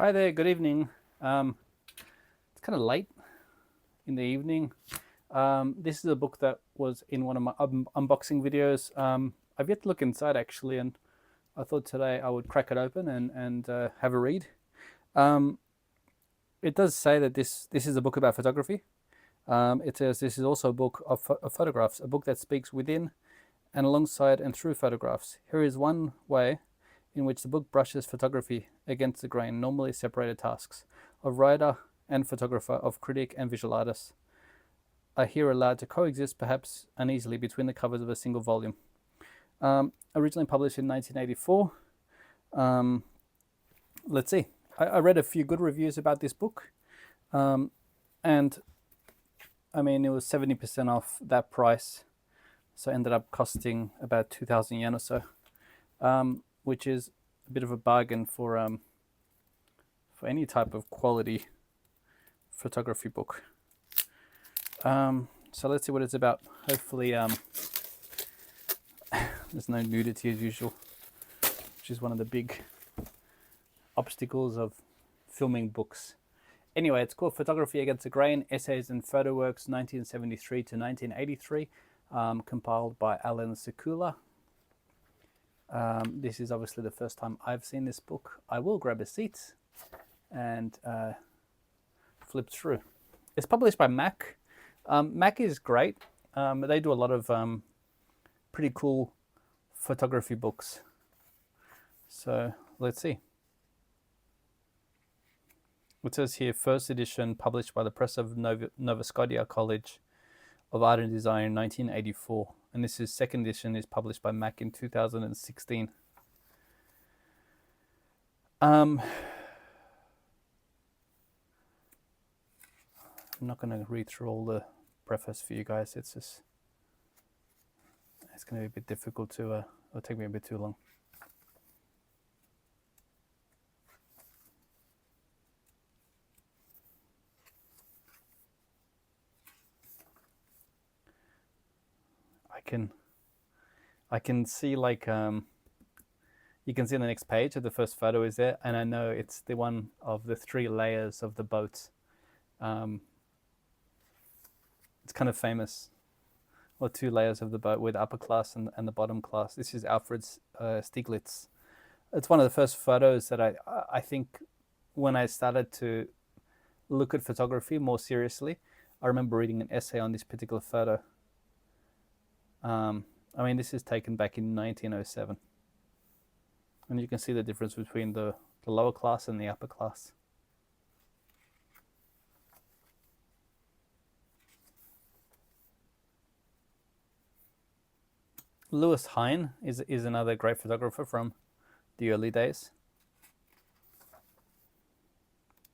Hi there, good evening. It's kind of late in the evening. This is a book that was in one of my unboxing videos. I've yet to look inside actually, and I thought today I would crack it open and have a read. Um, it does say that this is a book about photography. It says this is also a book of photographs, a book that speaks within and alongside and through photographs. Here is one way in which the book brushes photography against the grain, normally separated tasks of writer and photographer, of critic and visual artist, are here allowed to coexist, perhaps uneasily, between the covers of a single volume. Originally published in 1984. Let's see. I read a few good reviews about this book, and I mean, it was 70% off that price, so it ended up costing about 2,000 yen or so, which is a bit of a bargain for any type of quality photography book. So let's see what it's about. Hopefully, there's no nudity as usual, which is one of the big obstacles of filming books. Anyway, it's called Photography Against the Grain, Essays and Photo Works, 1973 to 1983, compiled by Allan Sekula. This is obviously the first time I've seen this book. I will grab a seat and flip through. It's published by Mac. Mac is great. They do a lot of pretty cool photography books. So let's see. It says here, first edition published by the Press of Nova Scotia College of Art and Design in 1984. And this is second edition, is published by Mac in 2016. I'm not going to read through all the preface for you guys. It's going to be a bit difficult to, it'll take me a bit too long. I can see, like, you can see on the next page that the first photo is there, and I know it's the one of the 3 layers of the boat. It's kind of famous, or 2 layers of the boat with the upper class and the bottom class. This is Alfred Stieglitz. It's one of the first photos that I think when I started to look at photography more seriously, I remember reading an essay on this particular photo. I mean, this is taken back in 1907. And you can see the difference between the lower class and the upper class. Louis Hine is another great photographer from the early days.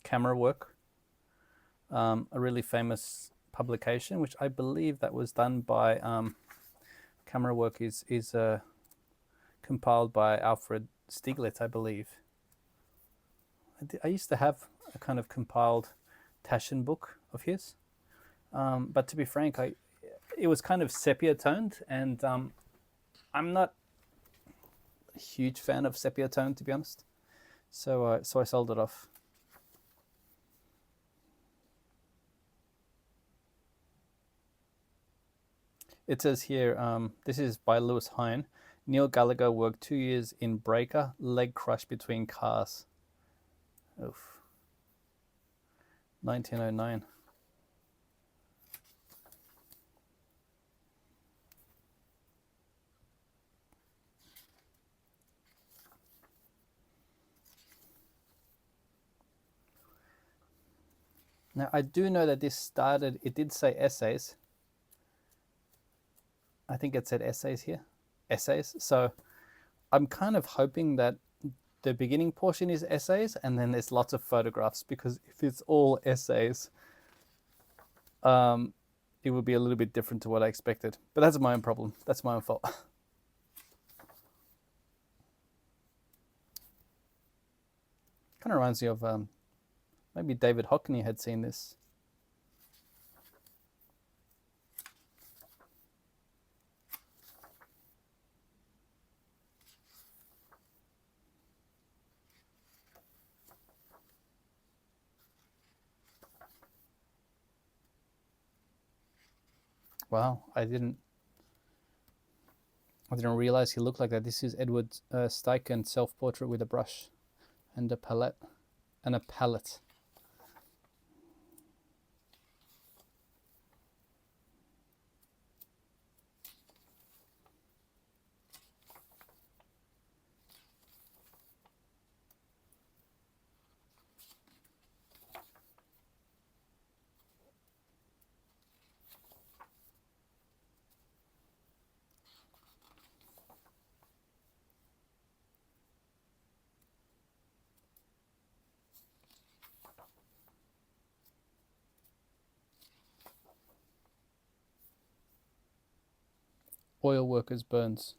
Camera Work, a really famous publication, which I believe that was done by Camera Work is compiled by Alfred Stieglitz, I believe. I used to have a kind of compiled Taschen book of his, but to be frank, it was kind of sepia toned, and I'm not a huge fan of sepia tone, to be honest. So I sold it off. It says here, this is by Louis Hine. Neil Gallagher worked 2 years in breaker, leg crushed between cars. Oof. 1909. Now, I do know that this started, it did say essays. I think it said essays here. Essays. So I'm kind of hoping that the beginning portion is essays and then there's lots of photographs, because if it's all essays, it would be a little bit different to what I expected. But that's my own problem. That's my own fault. Kind of reminds me of maybe David Hockney had seen this. Wow, I didn't realize he looked like that. This is Edward Steichen self-portrait with a brush and a palette Oil workers burns.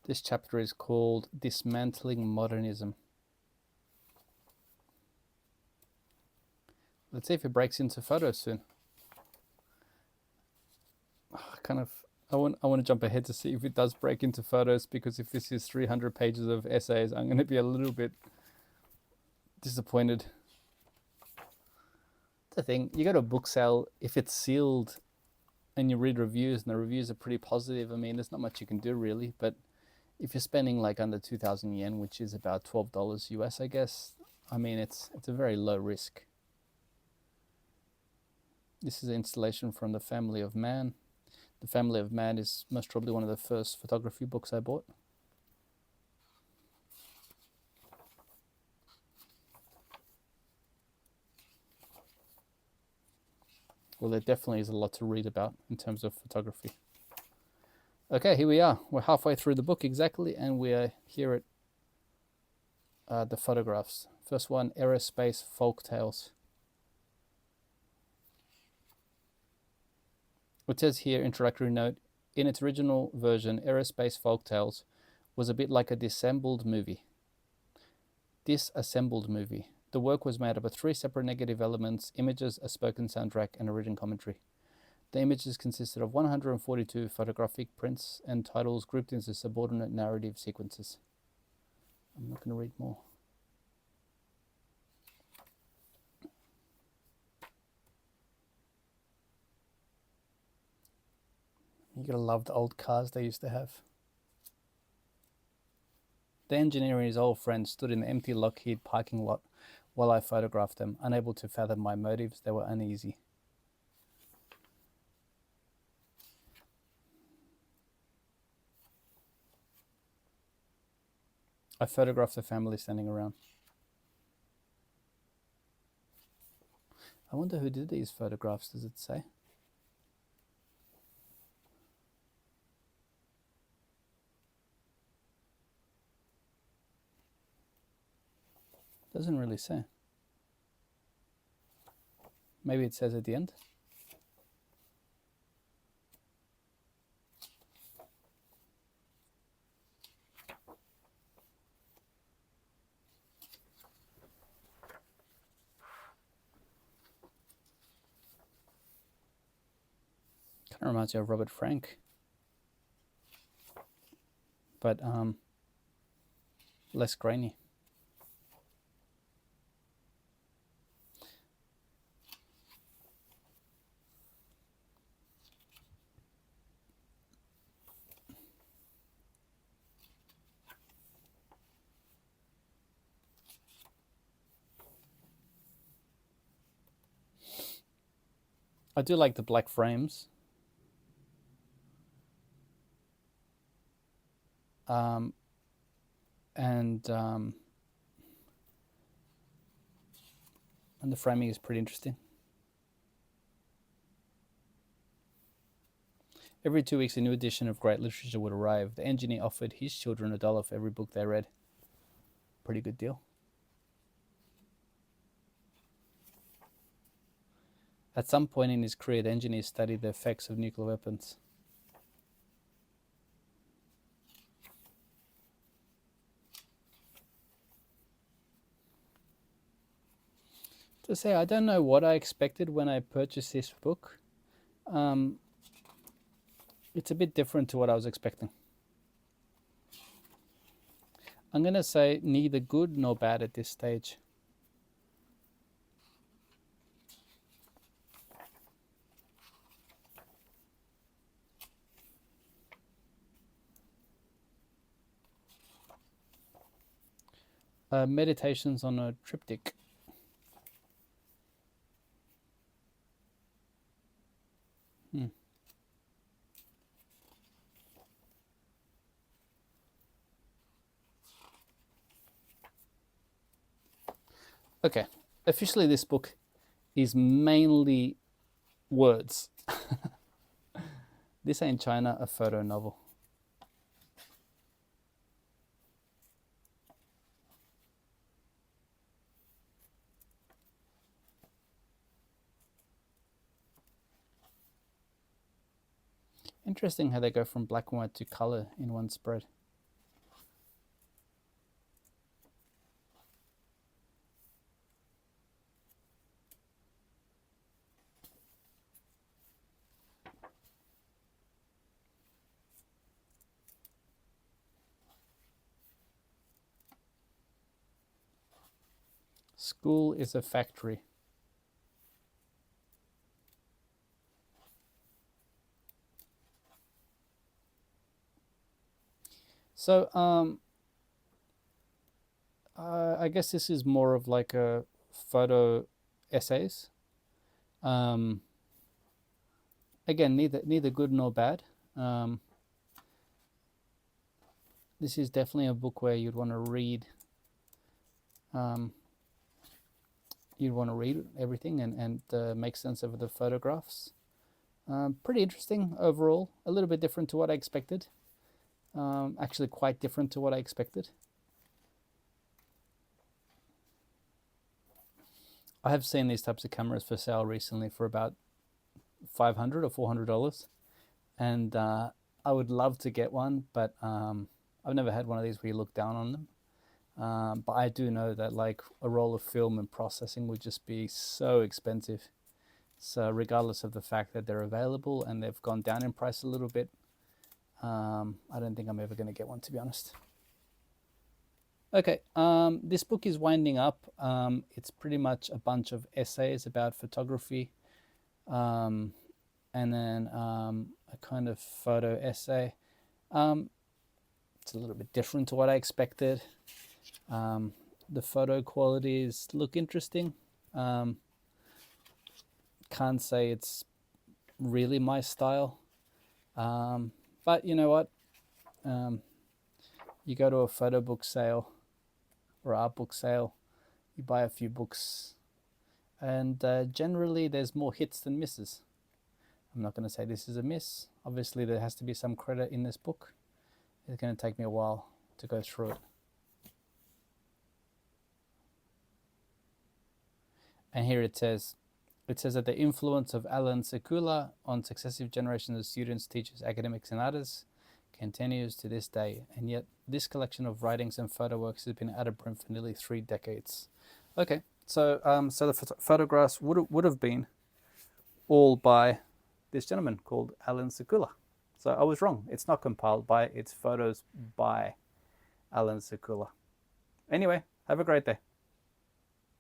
This chapter is called Dismantling Modernism. Let's see if it breaks into photos soon. I want to jump ahead to see if it does break into photos, because if this is 300 pages of essays, I'm going to be a little bit disappointed. The thing, you go to a book sale, if it's sealed and you read reviews and the reviews are pretty positive, I mean, there's not much you can do really. But if you're spending like under 2,000 yen, which is about $12 US, I guess, I mean, it's a very low risk. This is an installation from The Family of Man. The Family of Man is most probably one of the first photography books I bought. Well, there definitely is a lot to read about in terms of photography. Okay, here we are. We're halfway through the book exactly, and we are here at the photographs. First one, Aerospace Folk Tales. It says here, introductory note, in its original version, Aerospace Folk Tales was a bit like a disassembled movie. The work was made up of 3 separate negative elements: images, a spoken soundtrack, and a written commentary. The images consisted of 142 photographic prints and titles grouped into subordinate narrative sequences. I'm not going to read more. You're going to love the old cars they used to have. The engineer and his old friend stood in the empty Lockheed parking lot while I photographed them. Unable to fathom my motives, they were uneasy. I photographed the family standing around. I wonder who did these photographs, does it say? Doesn't really say. Maybe it says at the end. Kind of reminds me of Robert Frank, but less grainy. I do like the black frames. And the framing is pretty interesting. Every 2 weeks, a new edition of great literature would arrive. The engineer offered his children $1 for every book they read. Pretty good deal. At some point in his career, the engineer studied the effects of nuclear weapons. To say, I don't know what I expected when I purchased this book. It's a bit different to what I was expecting. I'm going to say neither good nor bad at this stage. Meditations on a Triptych. Okay, officially this book is mainly words. This ain't China, a photo novel. Interesting how they go from black and white to color in one spread. School is a factory. So I guess this is more of like a photo essays. Again, neither good nor bad. This is definitely a book where you'd want to read. You'd want to read everything and make sense of the photographs. Pretty interesting overall. A little bit different to what I expected. Actually, quite different to what I expected. I have seen these types of cameras for sale recently for about $500 or $400, and I would love to get one, but I've never had one of these where you look down on them. But I do know that like a roll of film and processing would just be so expensive. So regardless of the fact that they're available and they've gone down in price a little bit, I don't think I'm ever going to get one, to be honest. Okay, this book is winding up. It's pretty much a bunch of essays about photography, and then a kind of photo essay. It's a little bit different to what I expected. The photo qualities look interesting. Can't say it's really my style, but you know what? You go to a photo book sale or art book sale, you buy a few books, and generally there's more hits than misses. I'm not going to say this is a miss. Obviously there has to be some credit in this book. It's going to take me a while to go through it. And here it says that the influence of Allan Sekula on successive generations of students, teachers, academics, and artists continues to this day, and yet this collection of writings and photo works has been out of print for nearly 3 decades. Okay, so the photographs would have been all by this gentleman called Allan Sekula. So I was wrong. It's not compiled by, it's photos by Allan Sekula. Anyway, have a great day.